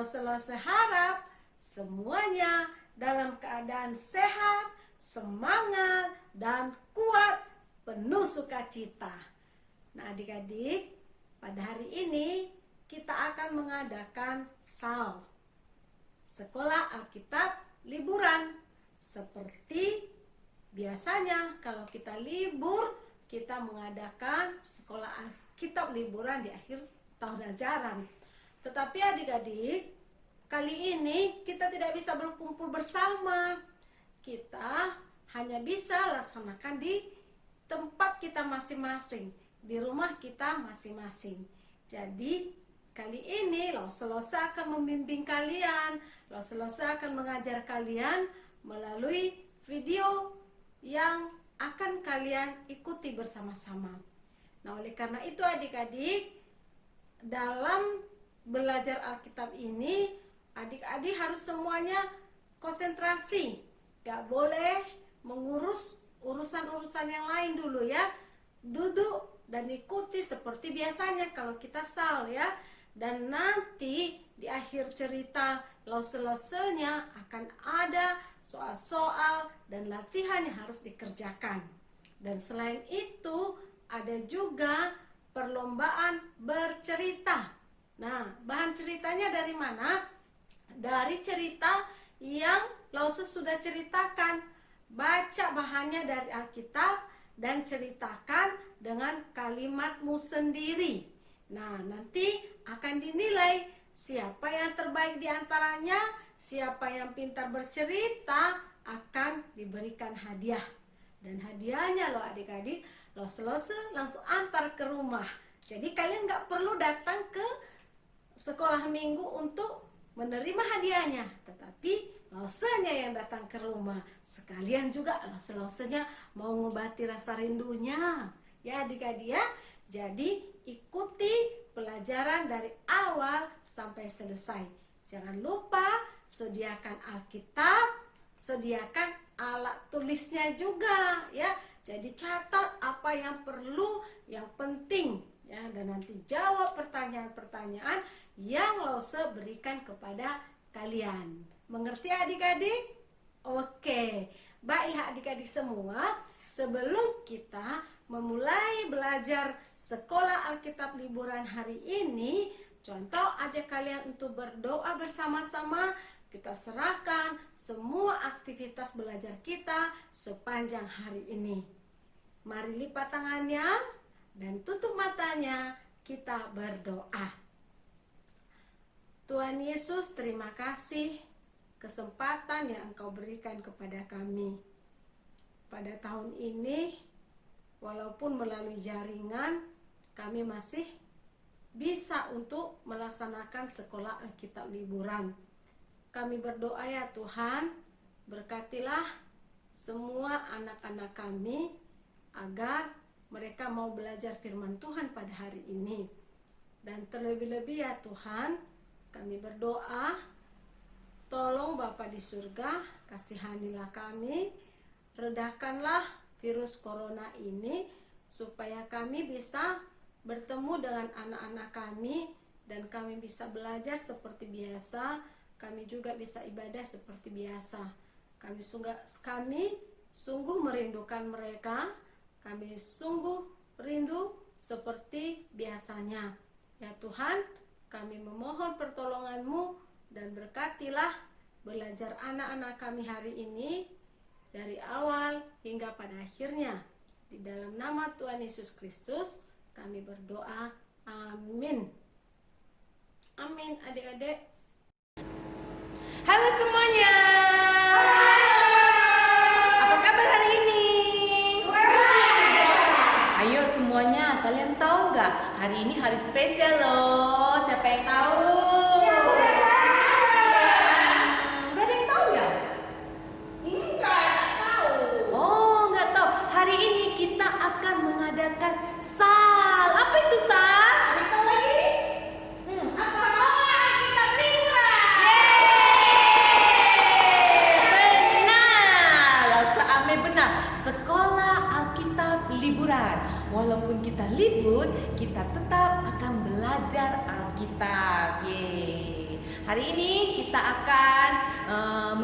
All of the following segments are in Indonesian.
Lause harap semuanya dalam keadaan sehat, semangat, dan kuat, penuh sukacita. Nah adik-adik, pada hari ini kita akan mengadakan SAL, Sekolah Alkitab Liburan. Seperti biasanya kalau kita libur, kita mengadakan Sekolah Alkitab Liburan di akhir tahun ajaran. Tetapi adik-adik, kali ini kita tidak bisa berkumpul bersama. Kita hanya bisa laksanakan di tempat kita masing-masing, di rumah kita masing-masing. Jadi kali ini Lause akan membimbing kalian, Lause akan mengajar kalian melalui video yang akan kalian ikuti bersama-sama. Nah oleh karena itu adik-adik, dalam belajar Alkitab ini adik-adik harus semuanya konsentrasi. Gak boleh mengurus urusan-urusan yang lain dulu ya. Duduk dan ikuti seperti biasanya kalau kita SAL ya. Dan nanti di akhir cerita Lause-nya akan ada soal-soal dan latihan yang harus dikerjakan. Dan selain itu ada juga perlombaan bercerita. Nah, bahan ceritanya dari mana? Dari cerita yang Lause sudah ceritakan. Baca bahannya dari Alkitab dan ceritakan dengan kalimatmu sendiri. Nah, nanti akan dinilai siapa yang terbaik di antaranya, siapa yang pintar bercerita akan diberikan hadiah. Dan hadiahnya loh adik-adik, Lause langsung antar ke rumah. Jadi kalian gak perlu datang ke sekolah minggu untuk menerima hadiahnya, tetapi Lausenya yang datang ke rumah. Sekalian juga Lausenya mau ngobati rasa rindunya. Ya adik-adik ya. Jadi ikuti pelajaran dari awal sampai selesai. Jangan lupa sediakan Alkitab, sediakan alat tulisnya juga ya. Jadi catat apa yang perlu, yang penting ya, dan nanti jawab pertanyaan-pertanyaan yang Lause berikan kepada kalian. Mengerti adik-adik? Oke. Baiklah adik-adik semua, sebelum kita memulai belajar Sekolah Alkitab Liburan hari ini, contoh aja kalian untuk berdoa bersama-sama. Kita serahkan semua aktivitas belajar kita sepanjang hari ini. Mari lipat tangannya dan tutup matanya, kita berdoa. Tuhan Yesus, terima kasih kesempatan yang Engkau berikan kepada kami. Pada tahun ini, walaupun melalui jaringan, kami masih bisa untuk melaksanakan Sekolah Alkitab Liburan. Kami berdoa ya Tuhan, berkatilah semua anak-anak kami agar mereka mau belajar firman Tuhan pada hari ini. Dan terlebih-lebih ya Tuhan, kami berdoa, tolong Bapa di surga, kasihanilah kami, redahkanlah virus corona ini, supaya kami bisa bertemu dengan anak-anak kami, dan kami bisa belajar seperti biasa, kami juga bisa ibadah seperti biasa. Kami sungguh merindukan mereka, kami sungguh rindu seperti biasanya. Ya Tuhan, kami memohon pertolongan-Mu dan berkatilah belajar anak-anak kami hari ini dari awal hingga pada akhirnya. Di dalam nama Tuhan Yesus Kristus kami berdoa. Amin. Amin adik-adik. Halo semuanya. Apa kabar hari ini? Ayo semuanya, kalian tahu nggak? Hari ini hari spesial loh. Siapa yang tahu? Nggak ada yang tahu ya? Nggak tahu. Oh, nggak tahu. Hari ini kita akan mengadakan SAL. Apa itu SAL? Ada yang tahu lagi? Apa? Kita benar, Sekolah Alkitab Liburan. Walaupun kita libur, kita tetap akan belajar Alkitab. Yeay. Hari ini kita akan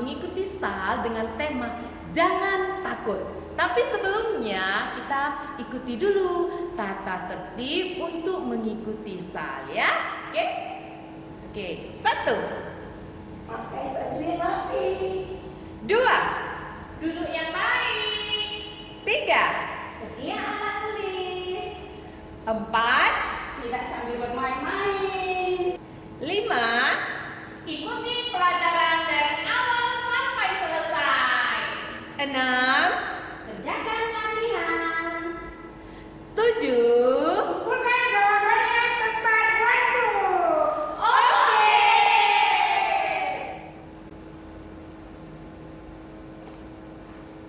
mengikuti SAL dengan tema Jangan Takut. Tapi sebelumnya kita ikuti dulu tata tertib untuk mengikuti SAL ya. Oke? Oke, 1. Pakai baju yang rapi. 2. Duduk yang baik. 3. Sedia alat tulis. 4. Tidak sambil bermain-main. 5. Ikuti pelajaran dari awal sampai selesai. 6. Kerjakan latihan. 7. Kumpulkan jawabannya tepat waktu. Oke.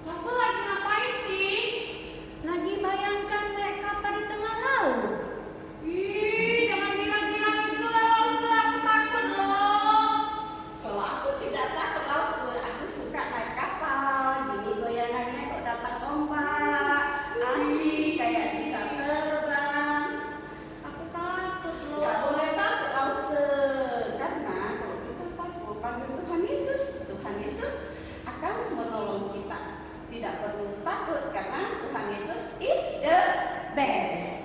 Masa lagi ngapain sih? Lagi bayangkan naik kapal di tengah laut. Ih, jangan bilang-bilang gitu lah, Lause. Aku takut loh. Kalau aku tidak takut Lause, aku suka naik kapal. Gini goyangannya kok dapat ombak, asik kayak bisa terbang. Aku takut loh. Gak boleh takut Lause, karena kalau kita takut panggil Tuhan Yesus, Tuhan Yesus akan menolong kita. Tidak perlu takut karena Tuhan Yesus is the best.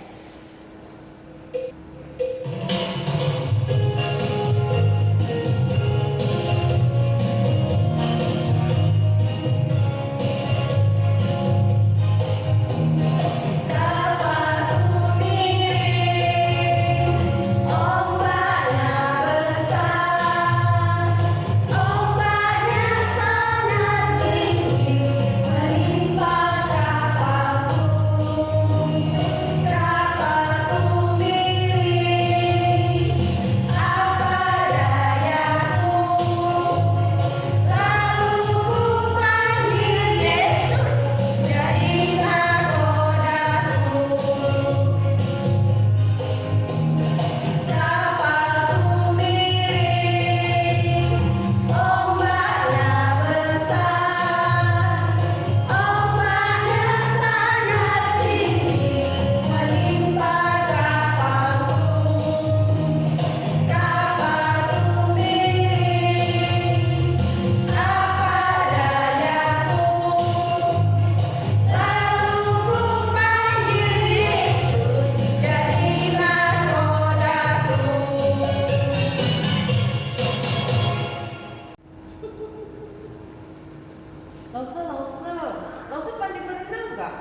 Lause pandai berenang nggak?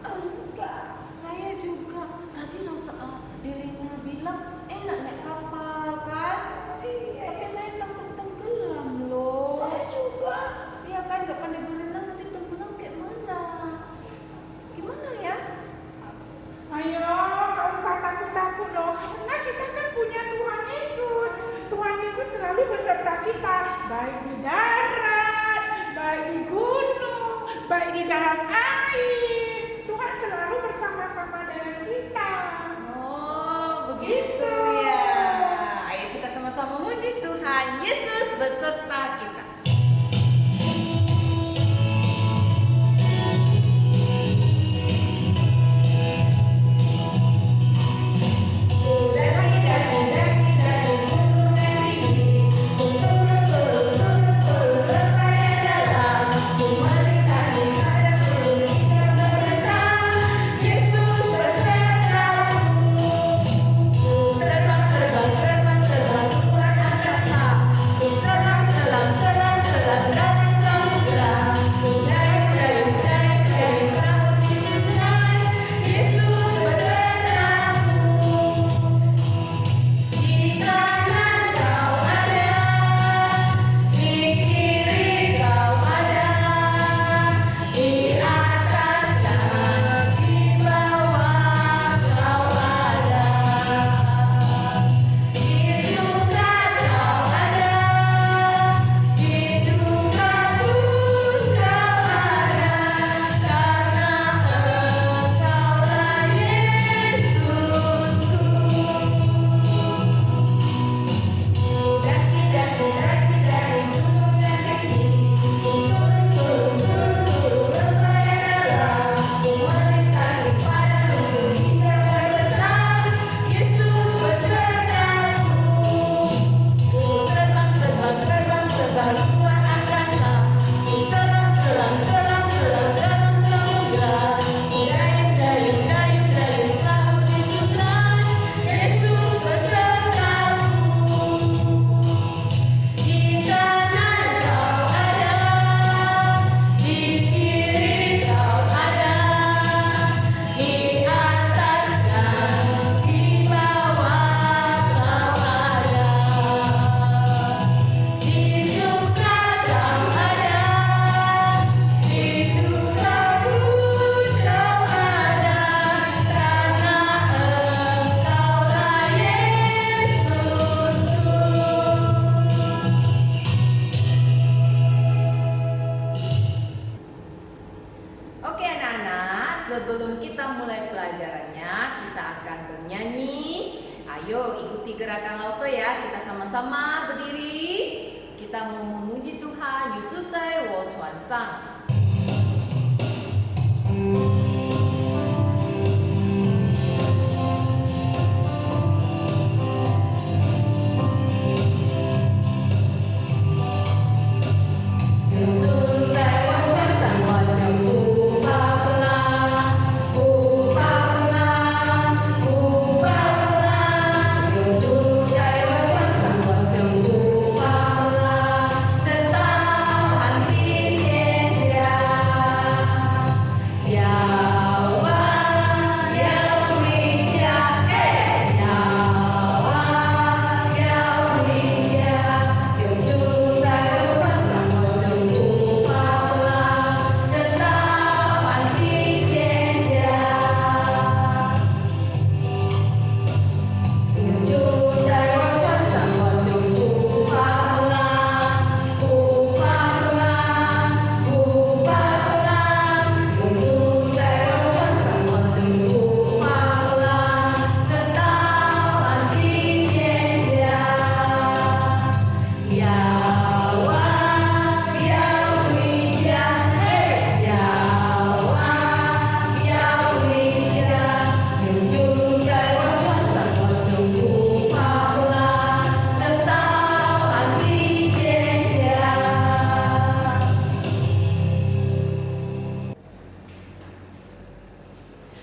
Enggak. Saya juga. Tadi Lause dirinya bilang enak naik kapal kan? Iya. Tapi saya takut tenggelam loh. Saya juga. Iya kan nggak pandai berenang nanti tenggelam kayak mana? Gimana ya? Ayo, gak usah takut-takut loh. Karena kita kan punya Tuhan Yesus. Tuhan Yesus selalu beserta kita. Baik di darat, baik di gunung, baik di dalam air. Tuhan selalu bersama-sama dengan kita. Oh, begitu ya. Ayo kita sama-sama muji Tuhan Yesus beserta kita. Terbang, terbang, terbang, terbang, luar angkasa. Ku senang selalu sebelum kita mulai pelajarannya, kita akan bernyanyi. Ayo ikuti gerakan Lause ya. Kita sama-sama berdiri. Kita mau memuji Tuhan. Yu zhu zai wo chuan sang.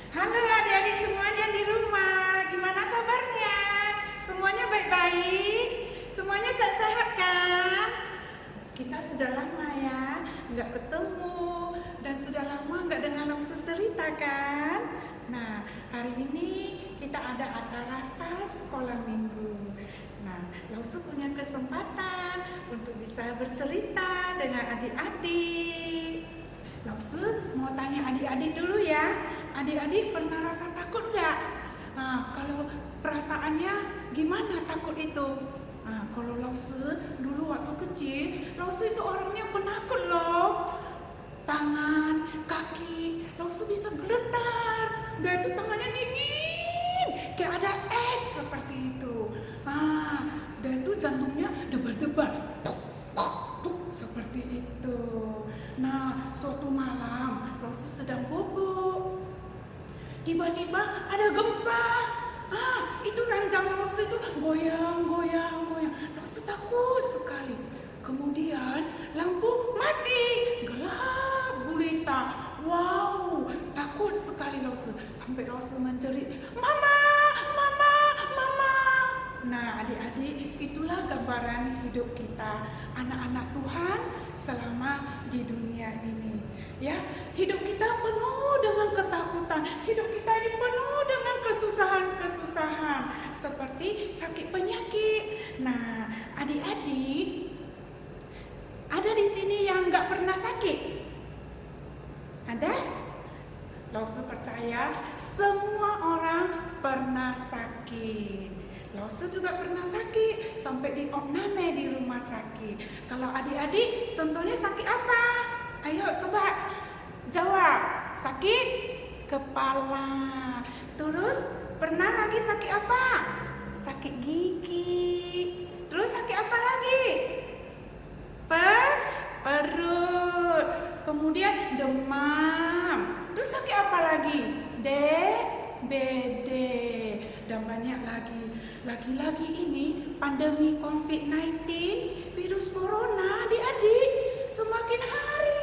Halo adik-adik semuanya di rumah, gimana kabarnya? Semuanya baik-baik? Semuanya sehat-sehat kan? Kita sudah lama ya nggak ketemu dan sudah lama nggak dengar Lause cerita kan? Nah, hari ini kita ada acara SAL Sekolah Minggu. Nah, Lause punya kesempatan untuk bisa bercerita dengan adik-adik. Lause mau tanya adik-adik dulu ya. Adik-adik pernah rasa takut nggak? Nah, kalau perasaannya gimana takut itu? Nah, kalau Lause dulu waktu kecil, Lause itu orangnya penakut loh. Tangan, kaki, Lause bisa bergetar. Udah itu tangannya dingin, kayak ada es seperti itu. Ah, dan itu jantungnya debar-debar, seperti itu. Nah, suatu malam Lause sedang bubuk. Tiba-tiba ada gempa. Itu ranjang Lause itu goyang. Lause takut sekali. Kemudian lampu mati, gelap gulita. Wow, takut sekali Lause. Sampai Lause menjerit, "Mama, mama, mama." Nah, adik-adik, itulah gambaran hidup kita, anak-anak Tuhan selama di dunia ini. Ya, hidup kita penuh dengan ketakutan, hidup kita ini penuh dengan kesusahan-kesusahan seperti sakit penyakit. Nah, adik-adik, ada di sini yang nggak pernah sakit? Ada? Lause percaya semua orang pernah sakit. Lause juga pernah sakit sampai diopname di rumah sakit. Kalau adik-adik contohnya sakit apa? Ayo coba jawab. Sakit kepala. Terus pernah lagi sakit apa? Sakit gigi. Terus sakit apa lagi? Perut. Kemudian demam. Terus sakit apa lagi? DBD. Dan banyak lagi. Lagi-lagi ini pandemi COVID-19, virus corona, adik-adik, semakin hari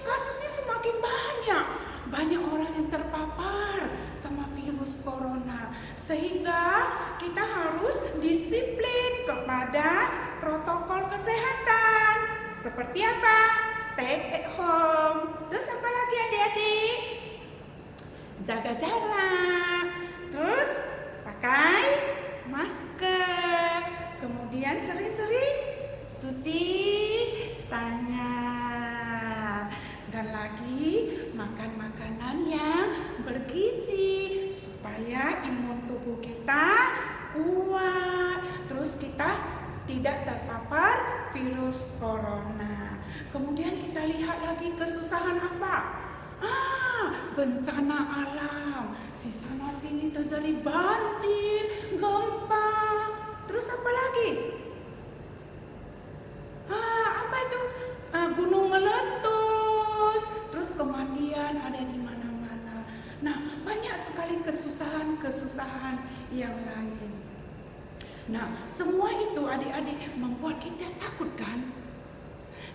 kasusnya semakin banyak. Banyak orang yang terpapar sama virus corona. Sehingga kita harus disiplin kepada protokol kesehatan. Seperti apa? Stay at home. Terus apa lagi adik-adik? Jaga jarak. Terus pakai masker. Kemudian sering-sering cuci tangan. Dan lagi makan makanan yang bergizi supaya imun tubuh kita kuat. Terus kita tidak terpapar virus corona. Kemudian kita lihat lagi kesusahan apa? bencana alam. Di sana sini terjadi banjir, gempa. Terus apa lagi? Apa itu? Gunung meletus. Terus kematian ada di mana-mana. Nah, banyak sekali kesusahan-kesusahan yang lain. Nah, semua itu adik-adik membuat kita takut kan?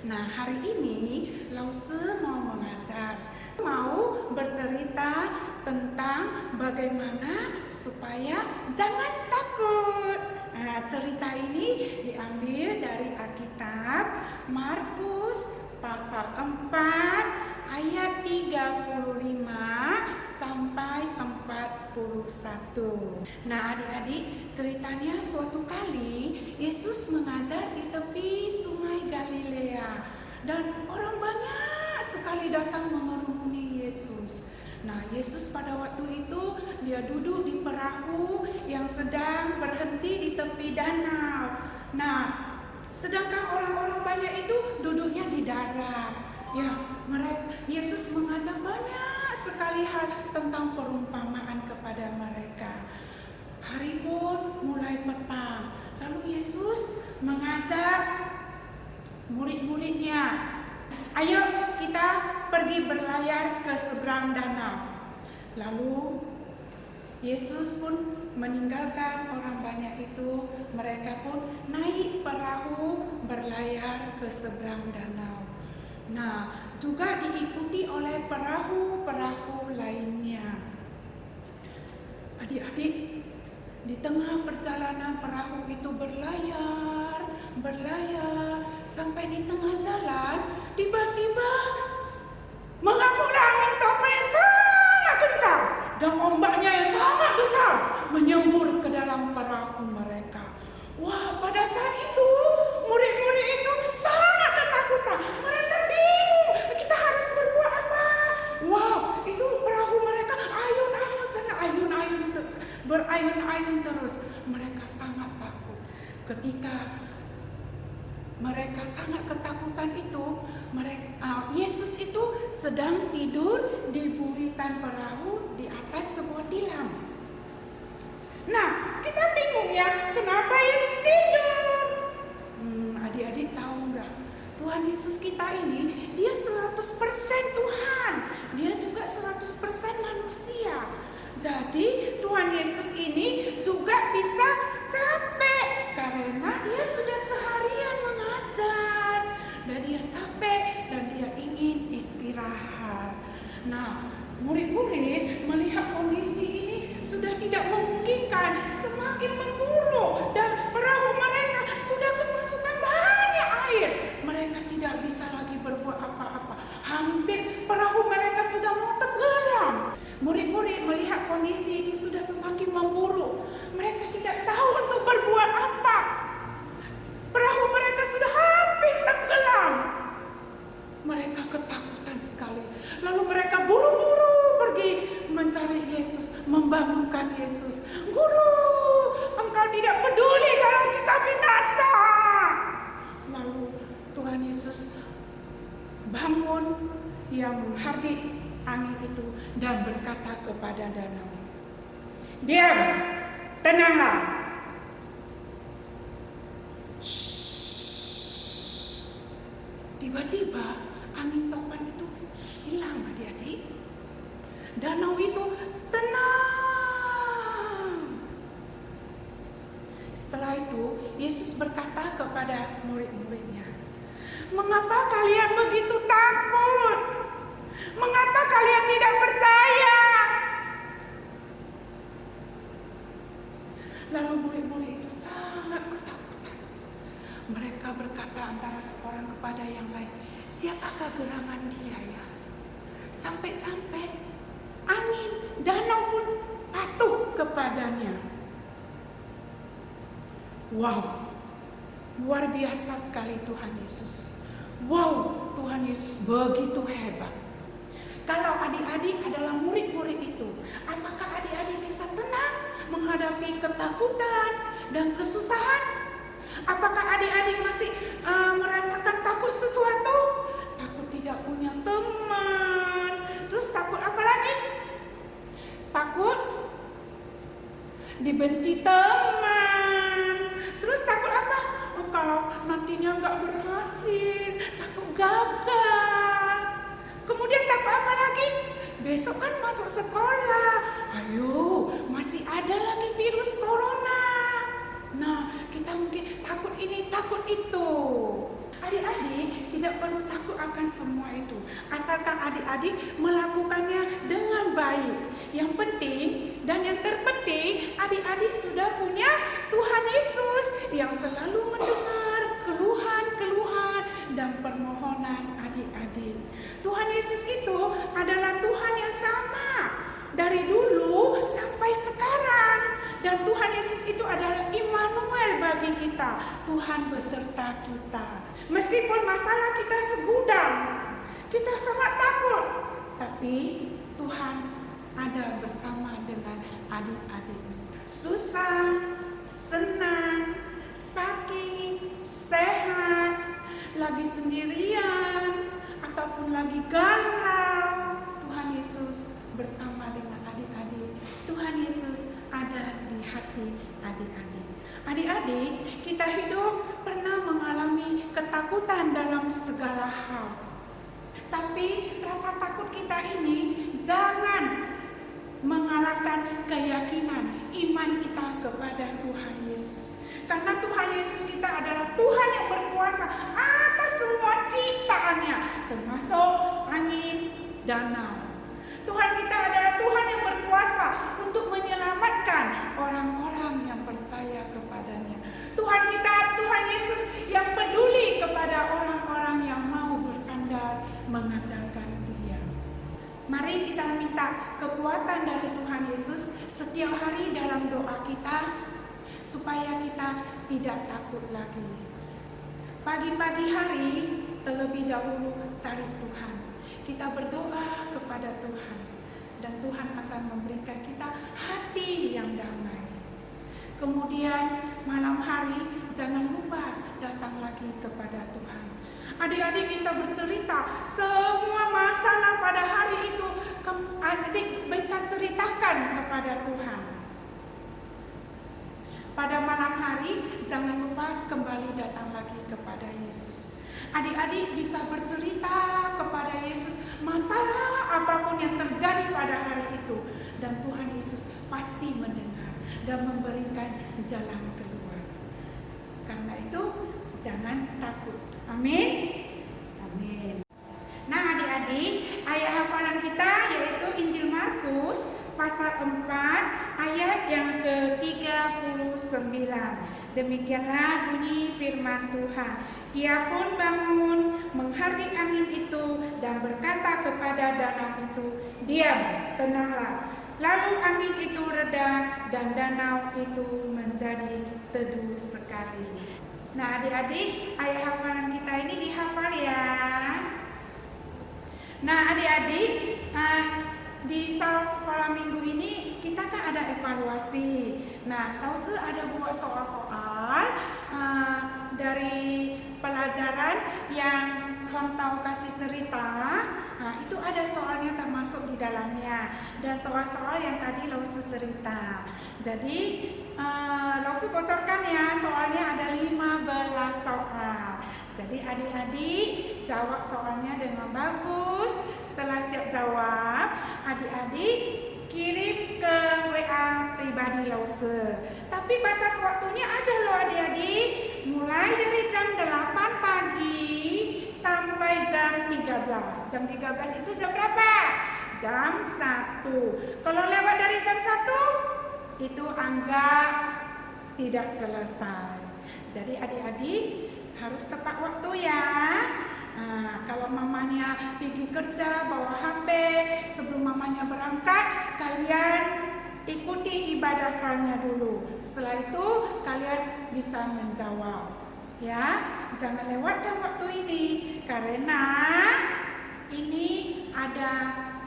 Nah, hari ini Lause mau mengajar, mau bercerita tentang bagaimana supaya jangan takut. Nah, cerita ini diambil dari Alkitab Markus pasal 4 ayat 35 sampai 41. Nah, adik-adik, ceritanya suatu kali Yesus mengajar di tepi sungai Galilea dan orang banyak sekali datang mengerumuni Yesus. Nah, Yesus pada waktu itu dia duduk di perahu yang sedang berhenti di tepi danau. Nah, sedangkan orang-orang banyak itu duduknya di darat. Ya, Yesus mengajak banyak sekali hal tentang perumpamaan kepada mereka. Hari pun mulai petang. Lalu Yesus mengajak murid-muridnya, ayo kita pergi berlayar ke seberang danau. Lalu Yesus pun meninggalkan orang banyak itu. Mereka pun naik perahu berlayar ke seberang danau. Nah, juga diikuti oleh perahu-perahu lainnya. Adik-adik, di tengah perjalanan perahu itu berlayar sampai di tengah jalan, tiba-tiba mengamuklah angin topan yang sangat kencang dan ombaknya yang sangat besar menyembur ke dalam perahu mereka. Wah, pada saat itu murid-murid itu sangat ketakutan. Mereka bingung, kita harus berbuat apa? Wow, itu perahu mereka ayun-ayun sana, berayun-ayun terus. Mereka sangat takut. Ketika mereka sangat ketakutan itu, Yesus itu sedang tidur di buritan perahu di atas sebuah tilam. Nah, kita bingung ya, kenapa Yesus tidur? Adik-adik tahu nggak? Tuhan Yesus kita ini, dia 100% Tuhan. Dia juga 100% manusia. Jadi Tuhan Yesus ini juga bisa capek karena dia sudah seharian mengajar. Dan dia capek dan dia ingin istirahat. Nah, murid-murid melihat kondisi ini sudah tidak memungkinkan, semakin memburuk dan perahu mereka sudah kemasukan banyak air. Mereka tidak bisa lagi berbuat apa-apa. Hampir perahu mereka sudah mau tenggelam. Murid-murid melihat kondisi ini sudah semakin memburuk. Mereka tidak tahu untuk berbuat apa. Perahu mereka sudah hampir tenggelam. Mereka ketakutan sekali. Lalu mereka buru-buru pergi mencari Yesus, membangunkan Yesus. Guru, engkau tidak peduli kalau kita binasa. Lalu Tuhan Yesus bangun, dia menghardik angin itu dan berkata kepada danau, diam, tenanglah. Tiba-tiba angin topan itu hilang, adik-adik. Danau itu tenang. Setelah itu Yesus berkata kepada murid-muridnya, mengapa kalian begitu takut? Mengapa kalian tidak percaya? Lalu murid-murid itu sangat ketakutan. Mereka berkata antara seorang kepada yang lain, siapakah gerangan dia ya? Sampai-sampai angin, danau pun patuh kepadanya. Wow, luar biasa sekali Tuhan Yesus. Wow, Tuhan Yesus begitu hebat. Kalau adik-adik adalah murid-murid itu, apakah adik-adik bisa tenang menghadapi ketakutan dan kesusahan? Apakah adik-adik masih merasakan takut sesuatu? Takut tidak punya teman. Terus takut apa dibenci teman. Terus takut apa? Oh, kalau nantinya nggak berhasil, takut gagal. Kemudian takut apa lagi? Besok kan masuk sekolah. Ayo, masih ada lagi virus corona. Nah, kita mungkin takut ini, takut itu. Adik-adik tidak perlu takut akan semua itu. Asalkan adik-adik melakukannya dengan baik. Yang penting dan yang terpenting, adik-adik sudah punya Tuhan Yesus yang selalu mendengar keluhan-keluhan dan permohonan adik-adik. Tuhan Yesus itu adalah Tuhan yang sama dari dulu sampai sekarang. Dan Tuhan Yesus itu adalah Immanuel bagi kita, Tuhan beserta kita. Meskipun masalah kita segudang, kita sangat takut, tapi Tuhan ada bersama dengan adik-adik. Susah, senang, sakit, sehat, lagi sendirian, ataupun lagi galau, Tuhan Yesus bersama dengan adik-adik. Tuhan Yesus ada di hati adik-adik. Adik-adik, kita hidup pernah mengalami ketakutan dalam segala hal. Tapi rasa takut kita ini jangan mengalahkan keyakinan iman kita kepada Tuhan Yesus. Karena Tuhan Yesus kita adalah Tuhan yang berkuasa atas semua ciptaannya, termasuk angin, danau. Tuhan kita adalah Tuhan yang berkuasa untuk menyelamatkan orang-orang yang percaya kepadanya. Tuhan kita, Tuhan Yesus yang peduli kepada orang-orang yang mau bersandar mengandalkan Dia. Mari kita minta kekuatan dari Tuhan Yesus setiap hari dalam doa kita, supaya kita tidak takut lagi. Pagi-pagi hari terlebih dahulu cari Tuhan. Kita berdoa kepada Tuhan, dan Tuhan akan memberikan kita hati yang damai. Kemudian malam hari jangan lupa datang lagi kepada Tuhan. Adik-adik bisa bercerita semua masalah pada hari itu, adik bisa ceritakan kepada Tuhan. Pada malam hari jangan lupa kembali datang lagi kepada Yesus. Adik-adik bisa bercerita kepada Yesus masalah apapun yang terjadi pada hari itu, dan Tuhan Yesus pasti mendengar dan memberikan jalan keluar. Karena itu jangan takut. Amin. Amin. Nah, adik-adik, ayat hafalan kita yaitu Injil Markus pasal 4 ayat yang ke-39. Demikianlah bunyi firman Tuhan. Ia pun bangun, menghardik angin itu dan berkata kepada danau itu, "Diam, tenanglah." Lalu angin itu reda dan danau itu menjadi teduh sekali. Nah, adik-adik, ayat hafalan kita ini dihafal ya. Nah, adik-adik, di sekolah minggu ini kita kan ada evaluasi. Nah, Lause ada buat soal-soal dari pelajaran yang contoh kasih cerita. Nah, itu ada soalnya termasuk di dalamnya, dan soal-soal yang tadi Lause cerita. Jadi Lause bocorkan ya, soalnya ada 15 soal. Jadi adik-adik jawab soalnya dengan bagus. Setelah siap jawab, adik-adik kirim ke WA pribadi Lause. Tapi batas waktunya ada loh adik-adik. Mulai dari jam 8 pagi sampai jam 13. Jam 13 itu jam berapa? Jam 1. Kalau lewat dari jam 1, itu anggap tidak selesai. Jadi adik-adik harus tepat waktu ya. Nah, kalau mamanya pergi kerja bawa HP, sebelum mamanya berangkat, kalian ikuti ibadah salnya dulu. Setelah itu kalian bisa menjawab. Ya, jangan lewatkan waktu ini karena ini ada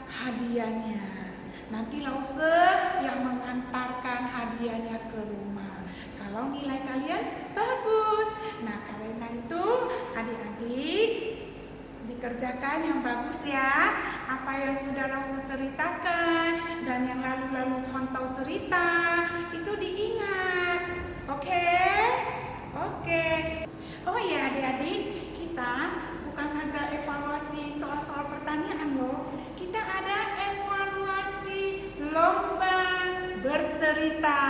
hadiahnya. Nanti Lause yang mengantarkan hadiahnya ke rumah. Kalau nilai kalian bagus. Nah, karena itu adik-adik dikerjakan yang bagus ya. Apa yang sudah Lause ceritakan dan yang lalu-lalu contoh cerita itu diingat. Oke? Oke. Oh ya adik-adik, kita bukan hanya evaluasi soal-soal pertanyaan loh. Kita ada evaluasi lomba bercerita.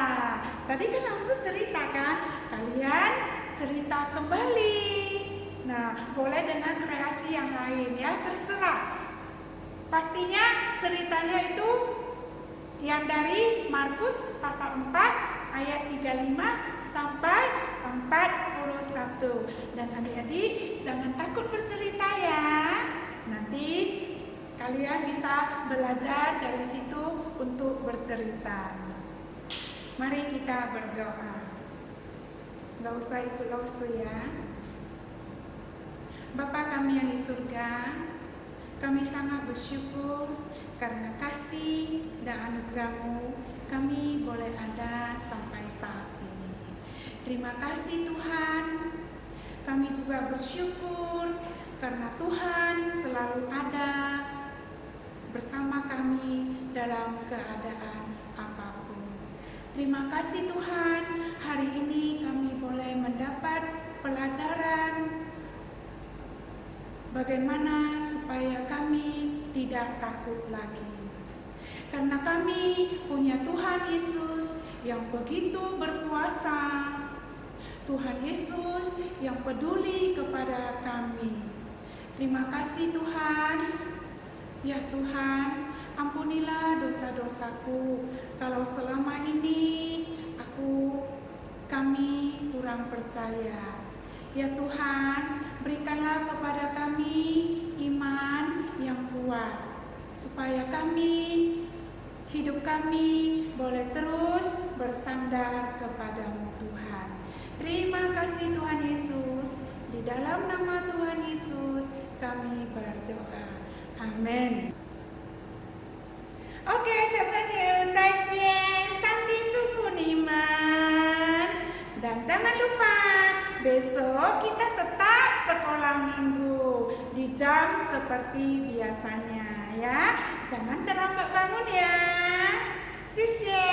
Tadi kan langsung cerita kan? Kalian cerita kembali. Nah, boleh dengan kreasi yang lain ya, terserah. Pastinya ceritanya itu yang dari Markus pasal 4 ayat 35 sampai 41. Dan adik-adik jangan takut bercerita ya. Nanti kalian bisa belajar dari situ untuk bercerita. Mari kita berdoa. Gak usah ikut Lause ya. Bapa kami yang di surga, kami sangat bersyukur karena kasih dan anugerah-Mu kami boleh ada sampai saat ini. Terima kasih Tuhan. Kami juga bersyukur karena Tuhan selalu ada bersama kami dalam keadaan apapun. Terima kasih Tuhan, hari ini kami boleh mendapat pelajaran bagaimana supaya kami tidak takut lagi. Karena kami punya Tuhan Yesus yang begitu berkuasa. Tuhan Yesus yang peduli kepada kami. Terima kasih Tuhan. Ya Tuhan, ampunilah dosa-dosaku kalau selama ini kami kurang percaya. Ya Tuhan, berikanlah kepada kami iman yang kuat, supaya hidup kami boleh terus bersandar kepadamu Tuhan. Terima kasih Tuhan Yesus, di dalam nama Tuhan Yesus kami berdoa. Amin. Oke, sebenarnya Caicie, Santi Cufu Niman. Dan jangan lupa, besok kita tetap sekolah minggu di jam seperti biasanya ya. Jangan terlambat bangun ya. Sisye.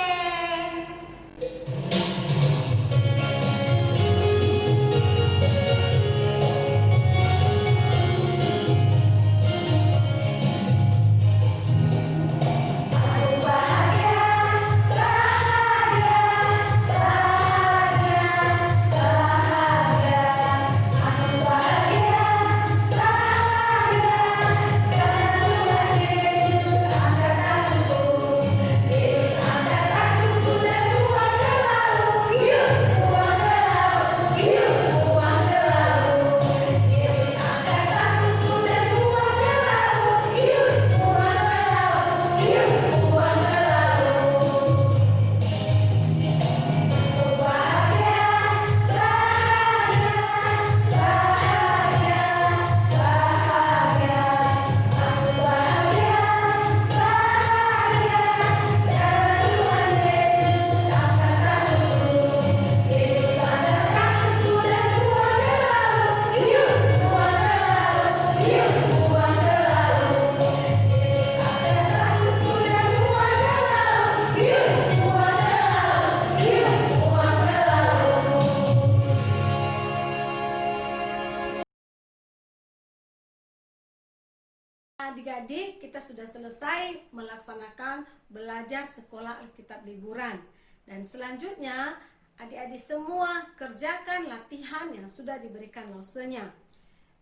Adik-adik, kita sudah selesai melaksanakan belajar sekolah Alkitab liburan. Dan selanjutnya, adik-adik semua kerjakan latihan yang sudah diberikan Lausenya.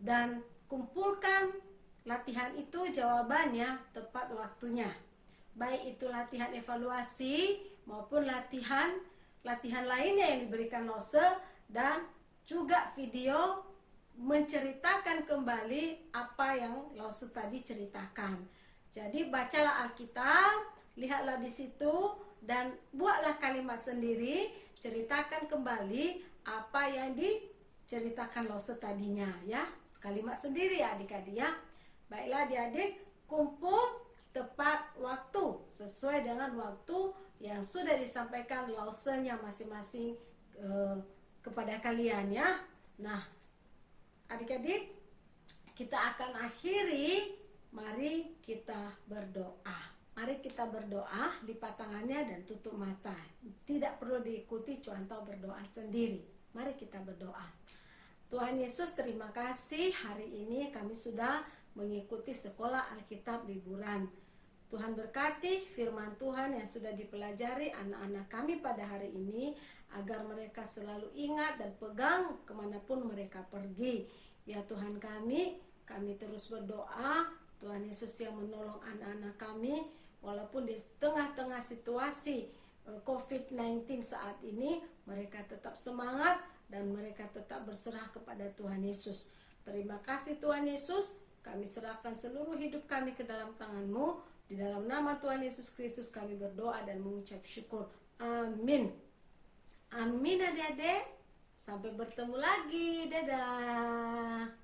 Dan kumpulkan latihan itu jawabannya tepat waktunya. Baik itu latihan evaluasi maupun latihan lainnya yang diberikan Lause, dan juga video menceritakan kembali apa yang Lause tadi ceritakan. Jadi bacalah Alkitab, lihatlah di situ dan buatlah kalimat sendiri, ceritakan kembali apa yang diceritakan Lause tadinya ya. Kalimat sendiri ya adik-adik ya. Baiklah adik-adik, kumpul tepat waktu sesuai dengan waktu yang sudah disampaikan Lausenya masing-masing kepada kalian ya. Nah, adik-adik, kita akan akhiri, mari kita berdoa. Mari kita berdoa, lipat tangannya dan tutup mata. Tidak perlu diikuti contoh berdoa sendiri. Mari kita berdoa. Tuhan Yesus, terima kasih hari ini kami sudah mengikuti sekolah Alkitab liburan. Tuhan berkati firman Tuhan yang sudah dipelajari anak-anak kami pada hari ini, agar mereka selalu ingat dan pegang kemanapun mereka pergi. Ya Tuhan kami terus berdoa, Tuhan Yesus yang menolong anak-anak kami, walaupun di tengah-tengah situasi COVID-19 saat ini, mereka tetap semangat dan mereka tetap berserah kepada Tuhan Yesus. Terima kasih Tuhan Yesus, kami serahkan seluruh hidup kami ke dalam tangan-Mu. Di dalam nama Tuhan Yesus Kristus kami berdoa dan mengucap syukur. Amin. Amin adik-adik. Sampai bertemu lagi. Dadah.